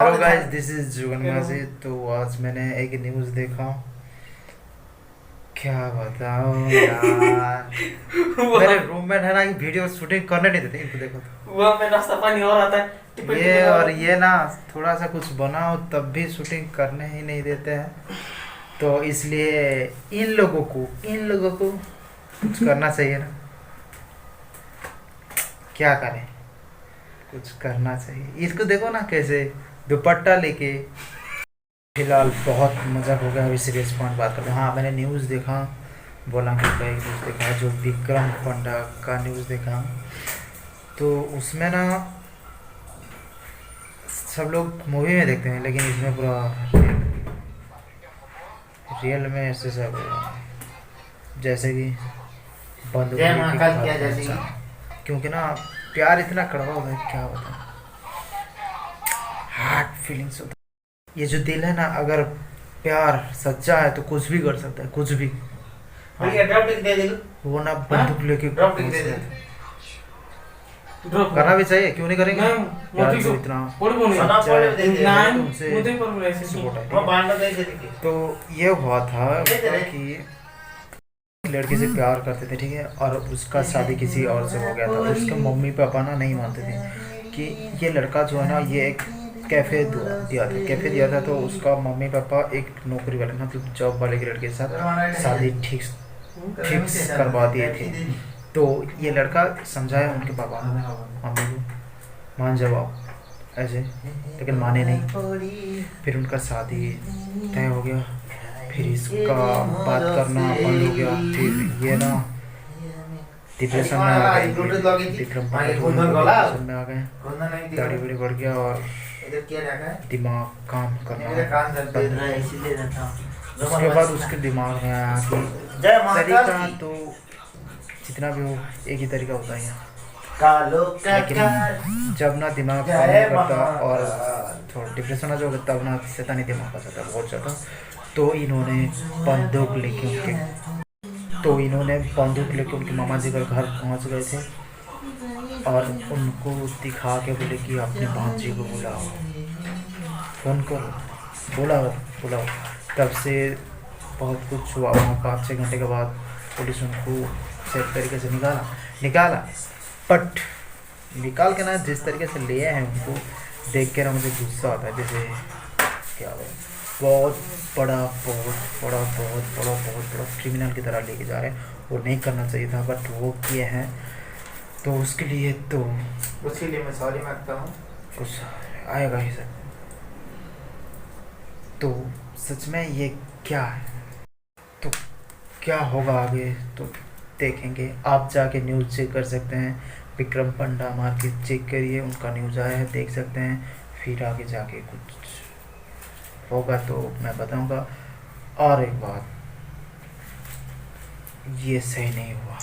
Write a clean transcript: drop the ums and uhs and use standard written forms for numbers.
Hello guys, this is Jugan मासी। तो आज मैंने एक न्यूज़ देखा। क्या बताओ यार। मेरे रूममेट है ना, कि वीडियो शूटिंग करने नहीं देते इनको। देखो तो वहाँ पे नाश्ता पानी हो रहा था। टिपे टिपे ये, करो। और ये ना थोड़ा सा कुछ बनाओ तब भी शूटिंग करने ही नहीं देते हैं। तो इसलिए इन लोगों को कुछ करना चाहिए ना। क्या करें, कुछ करना चाहिए। इसको देखो ना कैसे दुपट्टा लेके। फिलहाल बहुत मज़ा हो गया। अभी सीरियस पॉइंट बात करते हैं। हाँ, मैंने न्यूज़ देखा। बोला कि का एक न्यूज़ देखा जो विक्रम पंडा का न्यूज़ देखा। तो उसमें ना सब लोग मूवी में देखते हैं, लेकिन इसमें पूरा रियल में ऐसे सब जैसे कि बंदूक जय लेके महाकाल घर किया जैसे पहुंचा। कि क्योंकि ना प्यार इतना कड़वा होता है, क्या बताऊं। हार्ट फीलिंग्स होता है। ये जो दिल है ना, अगर प्यार सच्चा है तो कुछ भी कर सकता है, कुछ भी। हाँ, भैया ड्रॉप टिक दे दे। वो ना हाँ? बंदूक लेके ड्रॉप टिक पहुंच दे गए दे। थे। ड्रॉप करना भी चाहिए, क्यों नहीं करेंगे नहीं, यार। मोदी जो को इतना पड़बो नहीं। सच्चा है, नहीं, तो उनसे मोदी पर बोले ऐसे सपोर्ट है, ठीक वो है। बांड दे दे के। तो ये हुआ था दे दे रे। कि लड़के से प्यार करते थे, ठीक है, और उसका शादी किसी और से हो गया था। उसके मम्मी पापा ना नहीं मानते थे कि ये लड़का जो है ना, ये एक कैफ़े दिया था। तो उसका मम्मी पापा एक नौकरी वाले, मतलब जॉब वाले के लड़के के साथ शादी फिक्स करवा दिए थे। तो ये लड़का समझाया उनके पापा मम्मी को, मान जाओ आप ऐसे, लेकिन माने नहीं। फिर उनका शादी तय हो गया। फिर इसका बात करना बंद हो गया। फिर ये ना डिप्रेशन में आ गए। विक्रम डिप्रेशन में आ गए। दाढ़ी बड़ी बढ़ गया और इधर क्या रखा है? दिमाग काम करना मेरा कान दर्द बंद कर हो रहा है गया। इसीलिए रहता हूँ। उसके बाद उसके दिमाग में आया कि जय महाकाल तरीका की। तो जितना भी हो, एक ही तरीका होता है। कालो का लेकिन जब ना दिमाग काम जय नहीं करता महाकाल। और थोड़ा डिप्रेशन आ जाओगे, तब ना शैतानी दिमाग आ जाता है बहुत ज़्यादा। तो इन्होंने बंदूक लेके उनके मामा जी का घर पहुंच गए थे। और उनको दिखा के बोले कि अपने भांजी को बुलाओ, फ़ोन करो, बुलाओ। तब से बहुत कुछ हुआ। वहाँ 5-6 घंटे के बाद पुलिस उनको सेफ तरीके से निकाला। बट निकाल के ना जिस तरीके से लिए हैं उनको देख के ना मुझे गुस्सा आता है। जैसे क्या बोले, बहुत बड़ा क्रिमिनल की तरह लेके जा रहे हैं। वो नहीं करना चाहिए था, बट वो किए हैं। तो उसके लिए तो उसके लिए मैं सॉरी मांगता हूँ। कुछ आएगा ही सर। तो सच में ये क्या है, तो क्या होगा आगे तो देखेंगे। आप जाके न्यूज़ चेक कर सकते हैं। विक्रम पंडा मार के चेक करिए, उनका न्यूज़ आया है, देख सकते हैं। फिर आगे जाके कुछ होगा तो मैं बताऊंगा। और एक बात, ये सही नहीं हुआ।